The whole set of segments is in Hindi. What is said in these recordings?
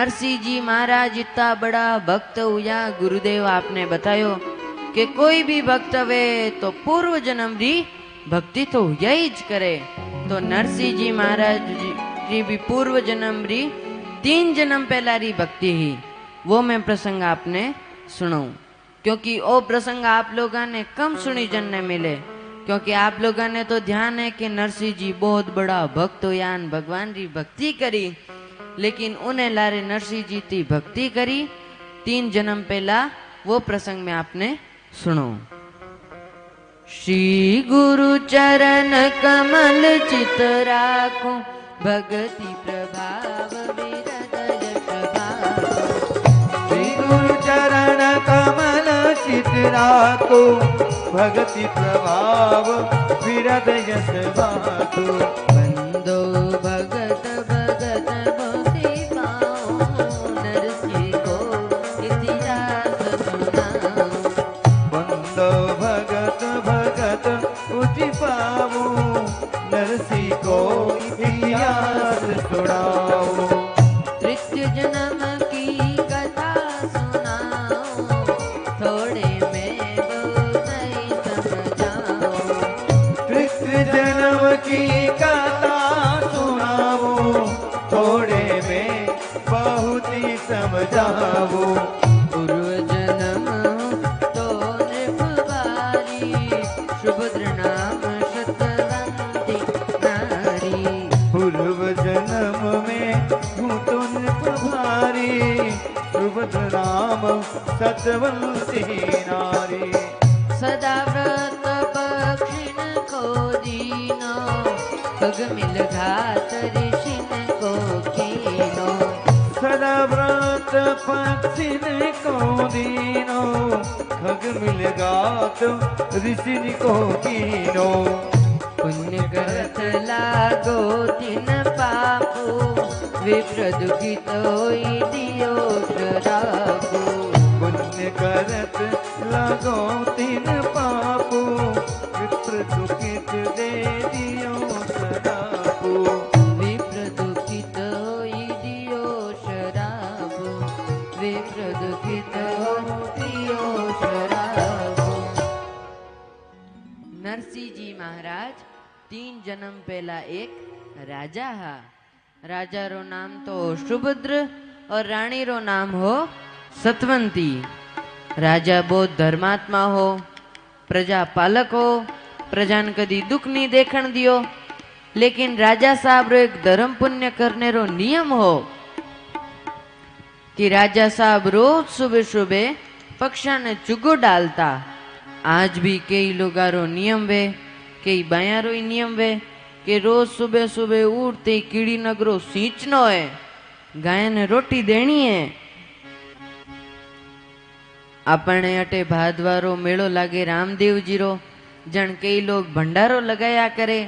नरसिंह जी महाराज इतना बड़ा भक्त हुआ। गुरुदेव आपने बतायो कि कोई भी भक्त वे तो पूर्व जन्म री भक्ति तो यही ज करे। तो नरसिंह जी महाराज जी भी पूर्व जन्म री 3 जन्म पहला री भक्ति ही वो मैं प्रसंग आपने सुनाऊं, क्योंकि वो प्रसंग आप लोगों ने कम सुनी जनने मिले। क्योंकि आप लोगों ने तो ध्यान है कि नरसिंह जी बहुत बड़ा भक्त हुयान, भगवान री भक्ति करी, लेकिन उन्हें लारे नरसिंह जी की भक्ति करी 3 जन्म पहला वो प्रसंग में आपने सुनो। श्री गुरु चरण कमल चित राखो, भगति प्रभाव विरदय प्रभाव। श्री गुरु चरण कमल चित राखो, भगति प्रभाव विरदय प्रभाव। बंदो भगत भगत मोती पाओ, नरसिंह को इतिहास सुनाओ। बंदो भगत भगत उति पावो, नरसिंह को इतिहास सुनाओ। तृतीय जन्म की कथा सुनाओ, थोड़े में बहुत ही समझाओ। तृतीय जन्म की कथा सुनाओ, थोड़े में बहुत ही समझाओ। पूर्व जन्म तो नृपवारी, सुभद्र नाम शतवंती नारी। पूर्व जन्म में हूँ तो नृपभारी, सुभद्र नाम सतवंती नारी। सदा व्रत पक्षिण को दीनो, खग मिल घात ऋषिन को कीनो। सदा व्रत पक्षिन को दीनो, खग मिल गात ऋषि को कीनो। पुण्य करत लागो तिन पापो, विप्र दुखित होई दियो रागो। पुण्य करत लगो तीन पापो, विप्र दुखित दे दियो सदापो। विप्र दुखित होई दियो शराबो, विप्र दुखित होई दियो शराबो। नरसिंह जी महाराज 3 जन्म पहला एक राजा हा। राजा रो नाम तो सुभद्र और रानी रो नाम हो सतवंती। राजा बहुत धर्मात्मा हो, प्रजा पालक हो, प्रजा ने कदी दुख नहीं देखण दियो। लेकिन राजा साहब रो एक धर्म पुण्य करने रो नियम हो कि राजा साहब रोज सुबह सुबह पक्षा ने चुगो डालता। आज भी कई लोगा रो नियम वे, कई बाया रो नियम वे कि रोज सुबह सुबह उठते कीड़ी नगरो सींचनो है, गाय ने रोटी देनी है। अपने अटे भादवारो मेड़ो लागे रामदेव जी रो, जन कई लोग भंडारो लगाया करे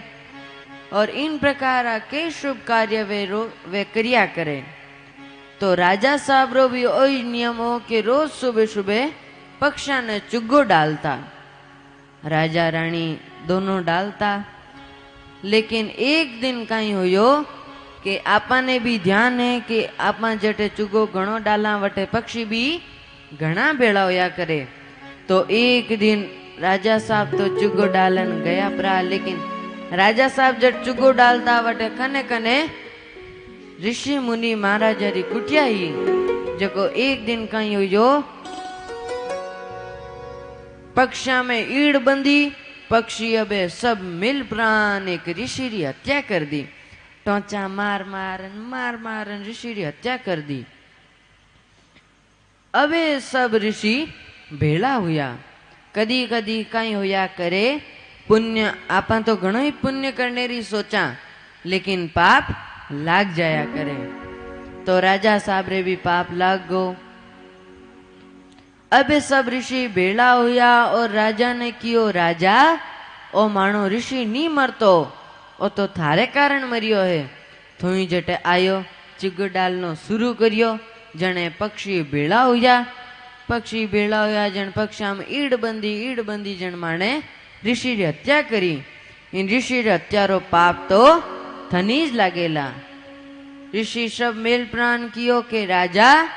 और इन प्रकार कई शुभ कार्य वे करिया करे। तो राजा साहब रो भी वही नियम हो कि रोज सुबह सुबह पक्षा ने चुग्गो डालता। राजा रानी दोनों डालता। लेकिन एक दिन कहीं होयो कि आपा ने भी ध्यान है कि आपा जटे चुगो घणो डाला वटे पक्षी भी घना भेड़ा होया करे। तो एक दिन राजा साहब तो चुगो डालन गया प्रा, लेकिन राजा साहब जब चुगो डालता वटे कने कने ऋषि मुनि महाराज री कुटिया ही, जको एक दिन कहीं होयो पक्षा में ईड़ बंदी, पक्षी अबे सब मिल प्राण एक ऋषि री हत्या कर दी। टोचा मार मारन ऋषि री हत्या कर दी। अबे सब ऋषि भेड़ा हुआ। कदी कदी कहीं होया करे पुण्य, आपा तो घणो ही पुण्य करने री सोचा, लेकिन पाप लाग जाया करे। तो राजा साहब रे भी पाप लाग गो। अबे सब ऋषि भेड़ा हुआ और राजा ने कियो, राजा ओ मानो ऋषि नी मरतो, ओ तो थारे कारण मरियो है। थोई जटे आयो चिग डालनो शुरू करियो। जने पक्षी भेड़ा हुआ, पक्षी भेड़ा हुआ जन पक्षा में ईड़ बंदी जन माने ऋषि री हत्या करी। इन ऋषि री हत्या रो पाप तो थनीज लागेला। ऋषि सब मेल प्राण कियो के राजा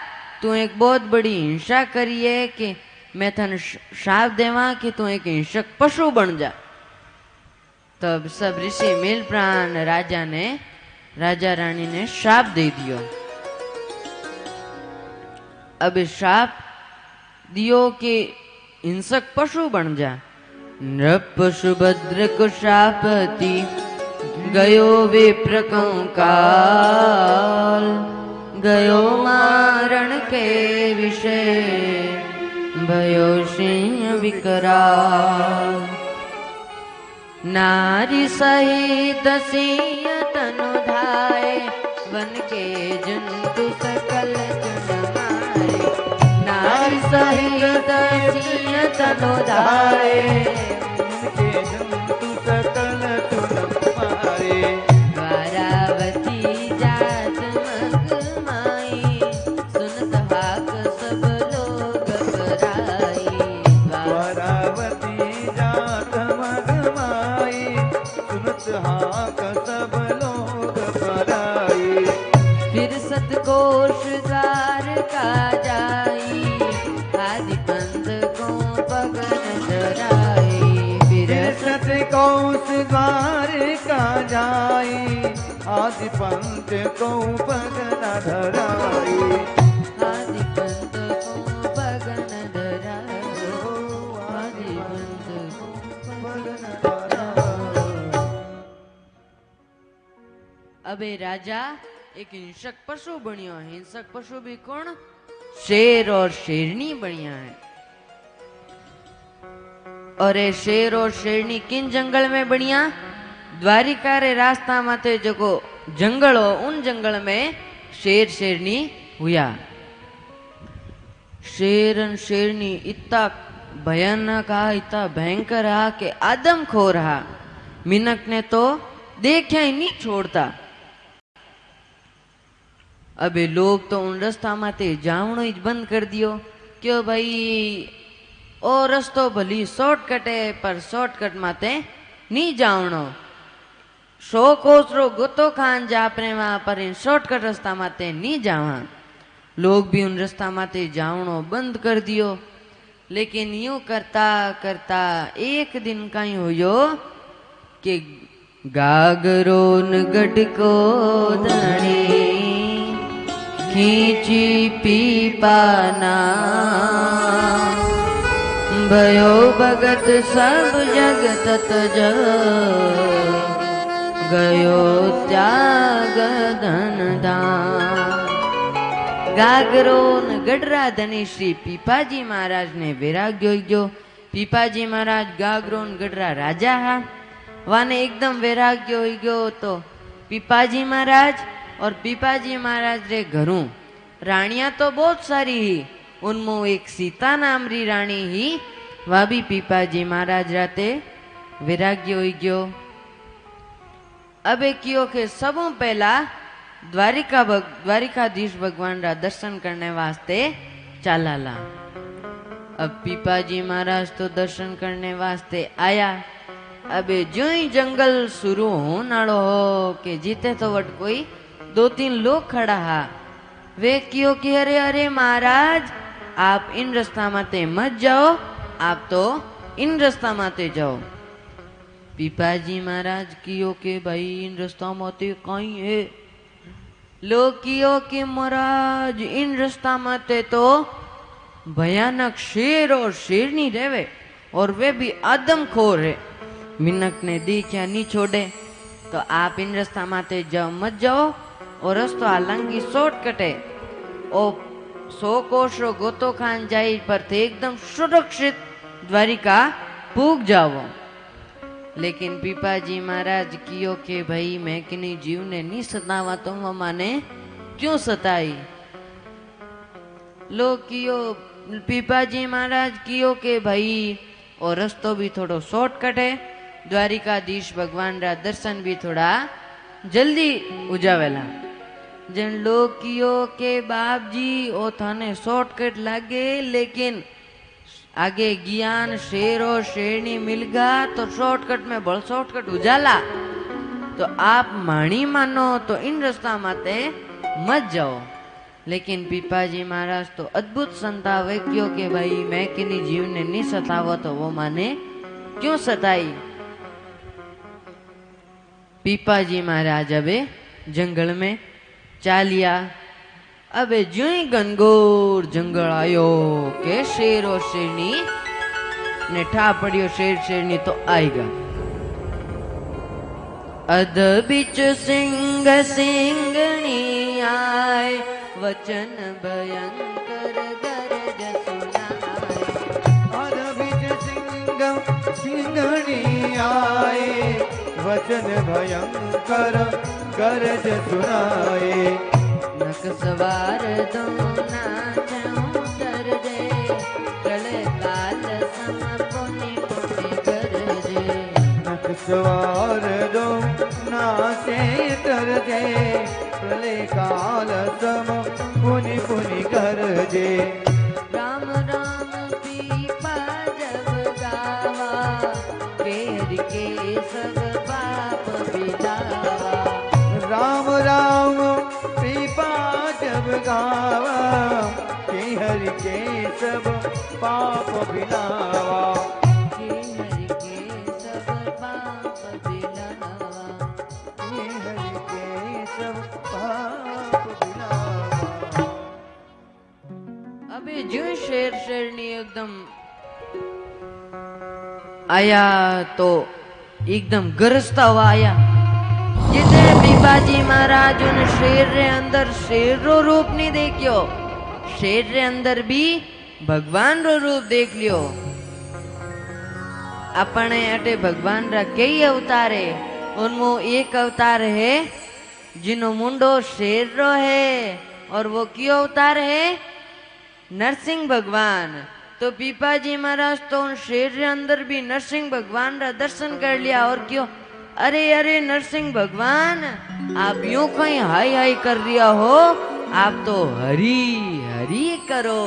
तू एक बहुत बड़ी हिंसा करी है कि मैं थन श्राप देवा कि तू एक हिंसक पशु बन जा। तब सब ऋषि मेल प्राण राजा रानी ने श्राप दे दियो। अब श्राप दियो कि हिंसक पशु बन जा। नृप सुभद्र को श्रापति गयो विप्र कंकाल, गयो मारण के विषय भयो सिंह विकराल। नारी सहित सिंह तनु धाये वन के जंतु सकल जन मारे। नारी सहित सिंह तनु धाये वन के जंतु सकल तुन मारे। द्वारावती जात मग माई सुनत हाक सब लोग घबराई। द्वारावती जात मग माई सुनत हाक सब लोग घबराई। फिर सतकोष द्वार का जाई आदि पंथ को पगन धराई। फिर सतकोष द्वार का जाई आदि पंथ को पग न धराई। आदि पंथ को पगन धराई। आदि पंथ को पगन धराई। अबे राजा एक हिंसक पशु बनियो। हिंसक पशु भी कौन? शेर और शेरनी बनिया है। और ये शेर और शेरनी किन जंगल में बनिया? द्वारिका रे रास्ता माते जो जंगल हो उन जंगल में शेर शेरनी हुआ। शेर और शेरनी इतना भयानक हा, इतना भयंकर हा कि आदमखोर हा। मिनक ने तो देखा ही नहीं छोड़ता। अबे लोग तो उन रास्ता माते जावणो ही बंद कर दियो। क्यों भाई ओ रस्तो भली शॉर्टकट है पर शॉर्टकट माते नहीं जावणो। 100 कोसरो गोतो खान जा अपने वहां पर इन शॉर्टकट रास्ता माते नहीं जावा। लोग भी उन रास्ता माते जावणो बंद कर दियो। लेकिन यूं करता करता एक दिन कहीं हुयो कि गागरोन गढ़ को धणी खींची पीपाना। भयो भगत सब जगत तज गयो त्याग धन दान। गागरोन गढ़रा धनी श्री पीपाजी महाराज ने वैराग्य गयो। पीपाजी महाराज गागरोन गढ़रा राजा हा। वाने एकदम वैराग्य हो गयो। तो पीपाजी महाराज और पीपाजी महाराज रे घरों रानियां तो बहुत सारी ही। उनमें एक सीता नाम री रानी ही वह भी पीपाजी महाराज राते वैराग्य हो गयो। अब कियो के सबों पहला द्वारिकाधीश भगवान रा दर्शन करने वास्ते चालाला। अब पीपाजी महाराज तो दर्शन करने वास्ते आया। अबे जो ही जंगल शुरू होने वालो हो के जीते तो वट कोई 2-3 लोग खड़ा हा। वे क्यों कि अरे अरे महाराज आप इन रास्ता माते मत जाओ, आप तो इन रास्ता माते जाओ। पीपाजी महाराज कियो के भाई इन रास्ता माते कहीं है। लोग कियो कि महाराज इन रास्ता माते तो भयानक शेर और शेरनी रेवे और वे भी आदमखोर है। मिनक ने देखा नहीं छोड़े। तो आप इन रास्ता माते जाओ मत जाओ। और रस्तो हालांकि शॉर्टकट है। ओ 100 कोसरो गोतो खान जाई पर थे एकदम सुरक्षित द्वारिका पूग जाओ। लेकिन पीपाजी महाराज कियो के भाई मैं किन्हीं जीव ने नहीं सतावा तो माने क्यों सताई। लोग कियो पीपाजी महाराज कियो के भाई और रस्तो भी थोड़ो शॉर्टकट है। द्वारिकाधीश भगवान रा दर्शन भी थोड़ा जल्दी उजावेला। जन लोग कियो के बाप जी ओ थाने शॉर्टकट लागे लेकिन आगे ज्ञान शेर और शेरनी मिल गया तो शॉर्टकट में बड़ शॉर्टकट उजाला। तो आप माणी मानो तो इन रास्ता माते मत जाओ। लेकिन पीपाजी महाराज तो अद्भुत संतावे क्यों के भाई मैं किन्हीं जीव ने नहीं सतावा तो वो माने क्यों सताई। पीपाजी महाराज अबे जंगल में चालिया। अबे ज्यों ही घनघोर जंगल आयो के शेर और शेरनी ने ठा पड़ियो शेर शेरनी तो आएगा। अध बिच सिंह सिंगनी आए वचन भयंकर गरज सुनाए। अध बिच सिंह सिंगनी आए वचन भयंकर गरज सुनाए। नक सवार दो नाचऊं कर दे प्रलय काल सम पुनि पुनि गरजे। नक सवार दो नाचे कर दे प्रलय काल सम पुनि पुनि गरजे। राम राम पीपा जब गावा केर के सब पाप बिलावा। राम राम पीपा जब गावा के हरि के सब पाप बिलावा। के हरि के सब पाप बिलावा। के हरि के सब पाप बिलावा। अबे जो शेर शेरनी एकदम आया तो एकदम गरजता हुआ आया। जिते पीपाजी महाराज उन शेर रे अंदर शेर रो रूप नहीं देखियो, शेर रे अंदर भी भगवान रो रूप देख लियो। अपने अटे भगवान रा कई अवतार है, उनमो एक अवतार है जिनो मुंडो शेर रो है और वो क्यों अवतार है नरसिंह भगवान। तो पीपाजी महाराज तो उन शेर के अंदर भी नरसिंह भगवान का दर्शन कर लिया और क्यों अरे अरे नरसिंह भगवान आप यूं कहीं हाय हाय कर रिया हो, आप तो हरी हरी करो।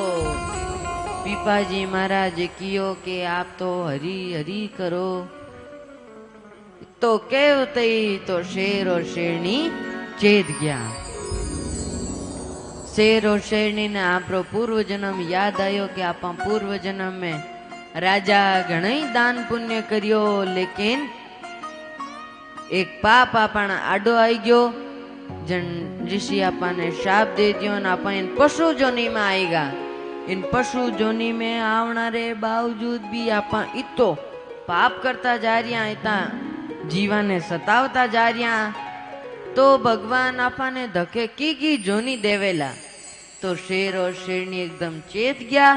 पीपाजी महाराज कियो के आप तो हरी हरी करो तो कहते ही तो शेर और शेरनी चेत गया। शेर और शेरनी ने आपरो पूर्व जन्म याद आयो कि आप पूर्व जन्म में राजा घणई दान पुण्य करियो, लेकिन एक पाप आपन आडो आई गयो। जन ऋषि आपने शाप दे दियो न आप इन पशु जोनी में आएगा। इन पशु जोनी में आवना रे बावजूद भी आप इतो पाप करता जा रिया, इतना जीवा ने सतावता जा रिया, तो भगवान आपने धके की जोनी देवेला। तो शेर और शेरनी एकदम चेत गया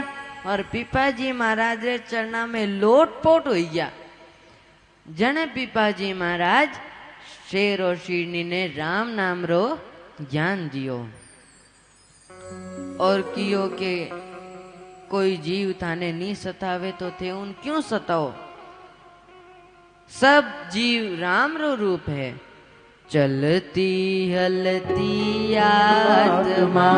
और पीपाजी महाराज रे चरना में लोटपोट हो गया। जने पीपाजी महाराज शेर और शेरनी ने राम नाम रो ज्ञान दियो और कियो के कोई जीव थाने नहीं सतावे तो थे उन क्यों सताओ, सब जीव राम रो रूप है। चलती हलती आत्मा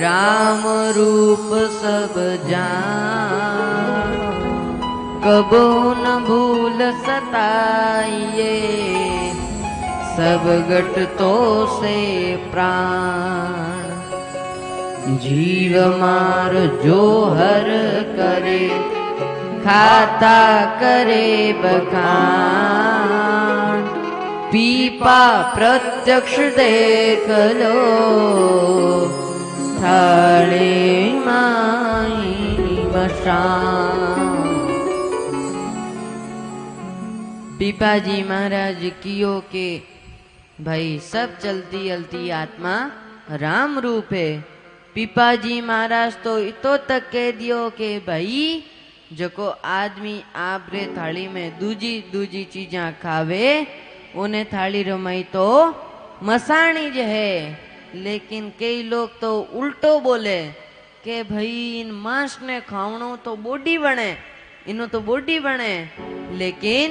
राम रूप सब जान, कबो न भूल सताइए सब घटतो से प्राण। जीव मार जो हर करे खाता करे बखान, पीपा प्रत्यक्ष देख लो थाले माई मशान। पीपाजी महाराज कियो के भाई सब चलती हलती आत्मा राम रूप है। पीपाजी महाराज तो इतो तक कह दियो के भाई जको आदमी आप रे थाली में दूजी दूजी चीजा खावे उन्हें थाली रमाई तो मसाणी ज है। लेकिन कई लोग तो उल्टो बोले के भाई इन मांस ने खावणो तो बॉडी बने, इनो तो बॉडी बने। लेकिन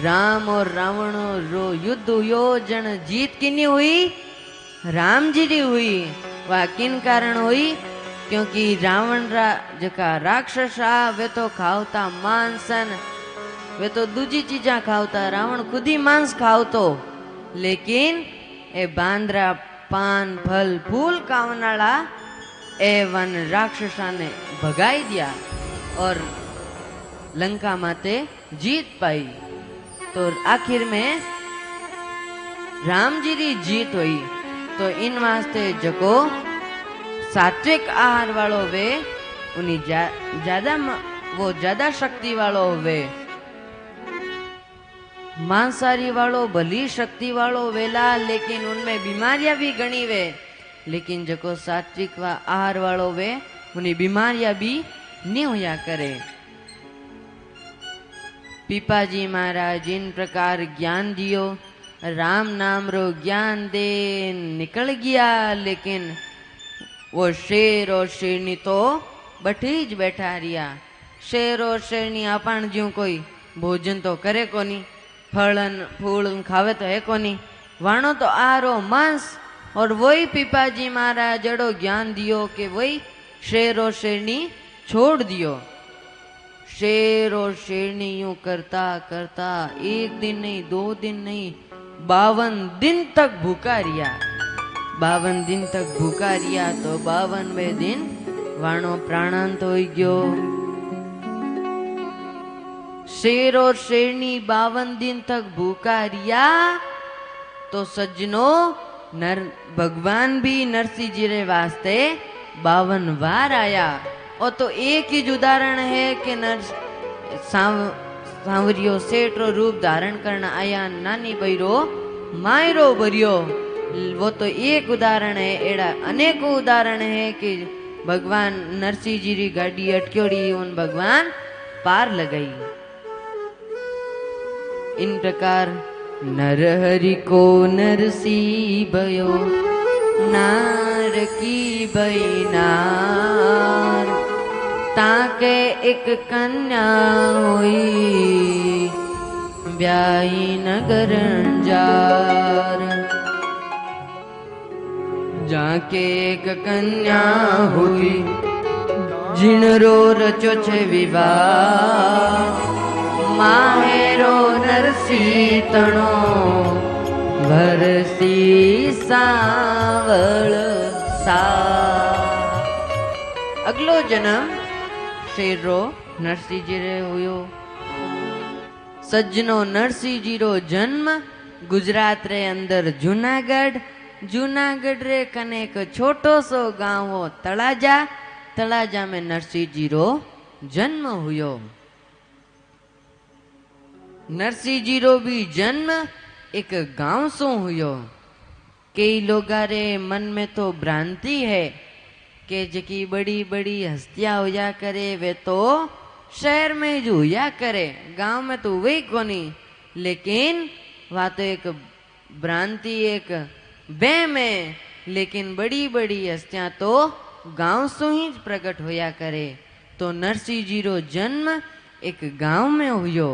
राम और रावण रो युद्ध हुयो, जन जीत किनी हुई राम जी री हुई। वह किन कारण हुई क्योंकि रावण रा जका राक्षसा वे तो खावता मांसन वे तो दूजी चीजा खावता। रावण खुद ही मांस खावतो, लेकिन ए बांद्रा पान फल फूल खावनाला ए वन राक्षसा ने भगाई दिया और लंका माते जीत पाई। तो आखिर में राम जी की जीत हुई। तो इन वास्ते जको सात्विक आहार वालो वे उन्हीं वो ज्यादा शक्ति वालो हुए। मांसाहारी वालो भली शक्ति वालो वेला, लेकिन उनमें बीमारियां भी गणी वे। लेकिन जको सात्विक व आहार वालो वे उन्हीं बीमारियां भी नहीं होया करे। पीपाजी महाराज इन प्रकार ज्ञान दियो, राम नाम रो ज्ञान दे निकल गया। लेकिन वो शेर और शेरनी तो बठी ज बैठा रिया। शेर और शेरनी अपन ज्यों कोई भोजन तो करे कोनी, फलन फूल खावे तो है कोनी, वाणो तो आरो मांस। और वही पीपाजी महाराज जड़ो ज्ञान दियो कि वही शेर और शेरनी छोड़ दियो। शेर और शेरनी यूं करता करता एक दिन नहीं, 2 दिन नहीं, 52 दिन तक भूखा रिया। 52 दिन तक भूखा रिया तो 52वें दिन वाणो प्राणांत हो गयो। शेर और शेरनी 52 दिन तक भूखा रिया तो सज्जनो भगवान भी नरसिंह जी रे वास्ते 52 बार आया। और तो एक ही उदाहरण है कि सांवरियो सेठ रो रूप धारण करना आया, नानी बहिरो मायरो भरियो। वो तो एक उदाहरण है, एड़ा अनेकों उदाहरण है कि भगवान नरसिंह जी री गाड़ी अटक्योड़ी उन भगवान पार लगाई। इन प्रकार नर हरि को नरसिंह भयो, नार की भई नार, ताके एक कन्या हुई, ब्याही नगर जार। जाके एक कन्या हुई, जिनरो रचो छे विवाह, माहेरो नरसिंह तणो, भरसी सावळ सा। अगलो जन्म शेर रो नरसिंह जी रे हुयो। सज्जनो नरसिंह जी रो जन्म गुजरात रे अंदर जूनागढ़ रे कने एक छोटो सो गांव हो तळाजा। तळाजा में नरसिंह जी रो जन्म हुयो। नरसिंह जी रो भी जन्म एक गांव सो हुयो। कई लोगा रे मन में तो भ्रांति है कि जकी बड़ी बड़ी हस्तियां होया करे वे तो शहर में जो होया करे, गांव में तो वही कोनी। लेकिन वह तो एक भ्रांति, एक वहम है। लेकिन बड़ी बड़ी हस्तियां तो गांव से ही प्रकट होया करे। तो नरसिंह जी रो जन्म एक गांव में हुयो।